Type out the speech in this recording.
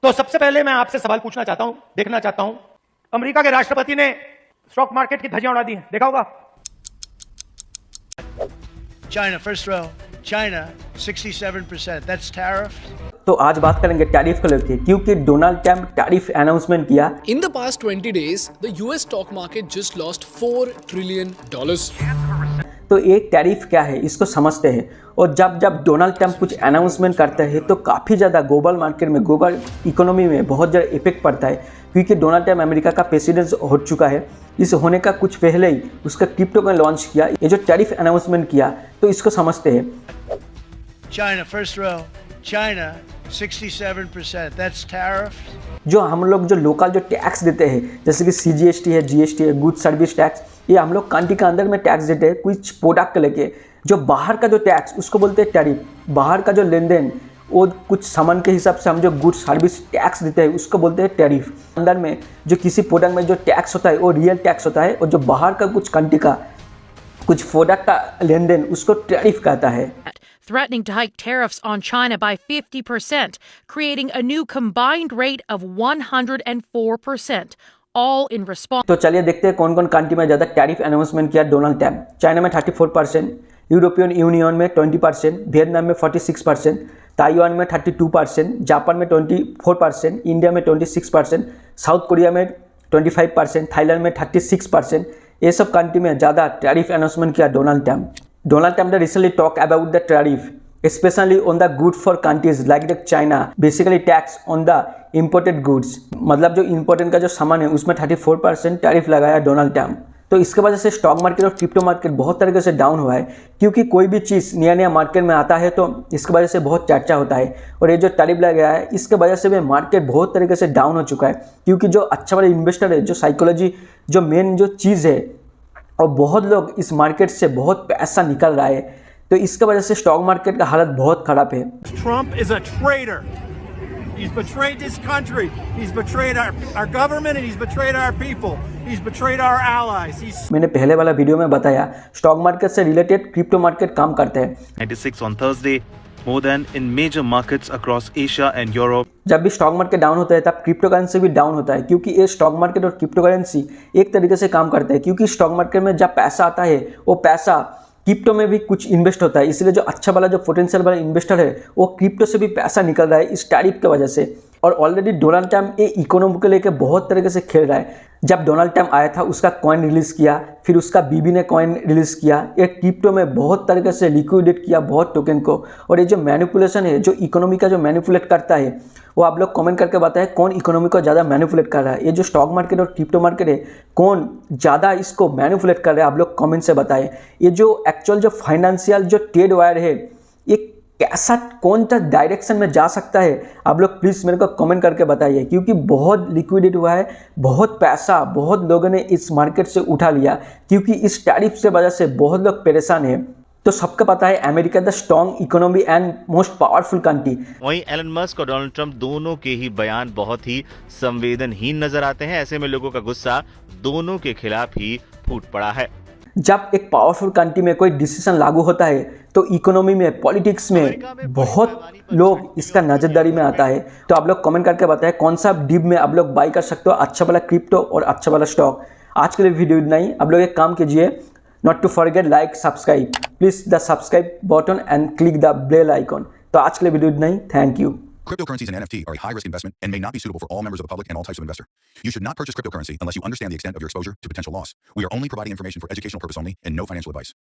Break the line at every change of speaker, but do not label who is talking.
तो सबसे पहले मैं आपसे सवाल पूछना चाहता हूं, देखना चाहता हूं, अमेरिका के राष्ट्रपति ने स्टॉक मार्केट की धज्जियां उड़ा दी हैं, देखा होगा।
China, first row. China, 67%. That's tariff.
तो आज बात करेंगे टैरिफ को लेकर, क्योंकि डोनाल्ड ट्रंप टैरिफ अनाउंसमेंट किया।
In the past 20 days, the US stock market just lost $4 trillion.
तो एक टैरिफ क्या है इसको समझते हैं, और जब डोनाल्ड ट्रंप कुछ अनाउंसमेंट करते हैं तो काफ़ी ज़्यादा ग्लोबल मार्केट में, ग्लोबल इकोनॉमी में बहुत ज़्यादा इफेक्ट पड़ता है, क्योंकि डोनाल्ड ट्रंप अमेरिका का प्रेसिडेंट हो चुका है। इस होने का कुछ पहले ही उसका क्रिप्टो को लॉन्च किया। ये जो टैरिफ अनाउंसमेंट किया तो इसको समझते हैं।
China, first row. China, 67%. That's tariff.
जो हम लोग जो लोकल जो टैक्स देते हैं, जैसे कि CGST है, GST है, गुड सर्विस टैक्स, ये हम लोग कंट्री के अंदर में टैक्स देते हैं कुछ प्रोडक्ट को लेके। जो बाहर का जो टैक्स उसको बोलते हैं टैरिफ। बाहर का जो लेन देन वो कुछ सामान के हिसाब से हम जो गुड सर्विस टैक्स देते हैं उसको बोलते हैं टैरिफ। अंदर में जो किसी प्रोडक्ट में जो टैक्स होता है वो रियल टैक्स होता है, और जो बाहर का कुछ कंट्री का कुछ प्रोडक्ट का लेन देन उसको टैरिफ कहता है।
Threatening to hike tariffs on China by 50%, creating a new combined rate of 104%, all in response.
तो चलिए देखते हैं कौन कौन कंट्री में ज़्यादा टैरिफ अनाउंसमेंट किया डोनाल्ड ट्रंप। चाइना में 34%, यूरोपियन यूनियन में 20%, वियतनाम में 46%, ताइवान में 32%, जापान में 24%, इंडिया में 26%, साउथ कोरिया में 25%, थाईलैंड में 36%। ये सब कंट्री में ज़्यादा टैरिफ अनाउंसमेंट किया Donald Trump. Donald Trump recently talked about the tariff, especially on the good for countries like the China, basically tax on the imported goods। मतलब जो इम्पोर्टेंट का जो सामान है उसमें 34% टैरिफ लगाया डोनाल्ड ट्रंप। तो इसके वजह से स्टॉक मार्केट और क्रिप्टो मार्केट बहुत तरीके से डाउन हुआ है, क्योंकि कोई भी चीज़ नया नया मार्केट में आता है तो इसके वजह से बहुत चर्चा होता है। और ये जो टैरिफ लगाया है इसके वजह से भी मार्केट बहुत तरीके से डाउन हो चुका है, क्योंकि जो अच्छा वाले इन्वेस्टर है, जो साइकोलॉजी जो मेन जो चीज़ है, और बहुत लोग इस मार्केट से बहुत पैसा निकल रहा है, तो इसके वजह से स्टॉक मार्केट का हालत बहुत खराब है।
Trump is a traitor. He's betrayed this country. He's betrayed our government and he's betrayed our people. He's betrayed our allies.
मैंने पहले वाला वीडियो में बताया स्टॉक मार्केट से रिलेटेड क्रिप्टो मार्केट काम करते हैं।
96 on Thursday, more than in major markets across Asia and Europe.
जब भी स्टॉक मार्केट डाउन होता है तब क्रिप्टो करेंसी भी डाउन होता है, क्योंकि ये स्टॉक मार्केट और क्रिप्टो करेंसी एक तरीके से काम करते हैं। क्योंकि स्टॉक मार्केट में जब पैसा आता है वो पैसा क्रिप्टो में भी कुछ इन्वेस्ट होता है, इसलिए जो अच्छा वाला जो पोटेंशियल वाला इन्वेस्टर है वो क्रिप्टो से भी पैसा निकल रहा है इस टैरिफ की वजह से। और ऑलरेडी डोनाल्ड ट्रंप ये इकोनॉमी को लेकर बहुत तरीके से खेल रहा है। जब डोनाल्ड ट्रंप आया था उसका कॉइन रिलीज़ किया, फिर उसका बीबी ने कॉइन रिलीज़ किया, ये क्रिप्टो में बहुत तरीके से लिक्विडेट किया बहुत टोकन को। और ये जो मैनिपुलेशन है, जो इकोनॉमी का जो मैनिपुलेट करता है, वो आप लोग कमेंट करके बताएं कौन इकोनॉमी को ज़्यादा मैनिपुलेट कर रहा है। ये जो स्टॉक मार्केट और क्रिप्टो मार्केट है, कौन ज़्यादा इसको मैनिपुलेट कर रहा है, आप लोग कमेंट से बताएं। ये जो एक्चुअल जो फाइनेंशियल जो ट्रेड वायर है, ये कैसा कौन सा डायरेक्शन में जा सकता है, आप लोग प्लीज़ मेरे को कमेंट करके बताइए। क्योंकि बहुत लिक्विडेट हुआ है, बहुत पैसा बहुत लोगों ने इस मार्केट से उठा लिया, क्योंकि इस टैरिफ से वजह से बहुत लोग परेशान हैं। तो सबको पता है America the strong economy and most powerful country.
वहीं एलन मस्क और डोनाल्ड ट्रंप दोनों के ही बयान बहुत ही संवेदनहीन नजर आते हैं। ऐसे में लोगों का गुस्सा दोनों के खिलाफ ही फूट पड़ा है।
जब एक पावरफुल कंट्री में कोई डिसीजन लागू होता है तो इकोनॉमी में, पॉलिटिक्स में बहुत लोग इसका नजरदारी में आता है। तो आप लोग कमेंट करके बताएं कौन सा डिप में आप लोग बाई कर सकते हो, अच्छा वाला क्रिप्टो और अच्छा वाला स्टॉक। आज के लिए वीडियो इतना ही। आप लोग एक काम कीजिए, not to forget like subscribe, please the subscribe button and click the bell icon. तो आज के लिए वीडियो इतना ही। Thank you.
Cryptocurrencies and NFT are a high-risk investment and may not be suitable for all members of the public and all types of investor. You should not purchase cryptocurrency unless you understand the extent of your exposure to potential loss. We are only providing information for educational purpose only and no financial advice.